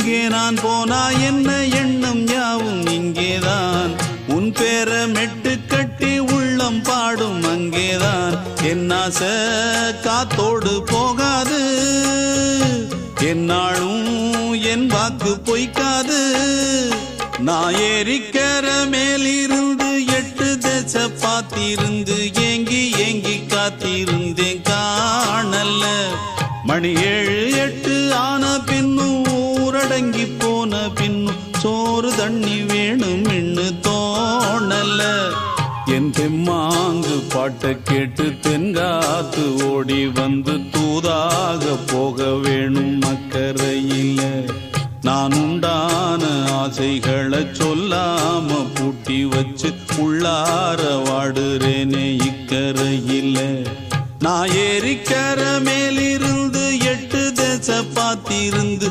எங்கே நான் போனா என்ன எண்ணம் யாவும் இங்கேதான் உன் பேர மெட்டு கட்டி உள்ளம் பாடும் அங்கேதான் என் ஆசை காத்தோடு போகாது என்னாலும் என் வாக்கு பொய்க்காது நான் ஏறிக்கர மேலிருந்து 8 தேச பார்த்திருந்து ஏங்கி ஏங்கி காத்திருந்தேன் காணல்ல மணி 7 8 ஆன பின்னும் ஊரடங்கி போன பின்னும் சோறு தண்ணி வேணும் என்று தோணல என் தெம்மாங்கு பாட்டை கேட்டு தென்காத்து ஓடி வந்து தூதாக போக வேணும் அக்கறையில் நான் உண்டான ஆசைகளை சொல்லாம பூட்டி வச்சு உள்ளார வாடுறேனே இக்கரையில் நான் ஏறிக்கர மேலிருந்து 8 தேச பார்த்திருந்து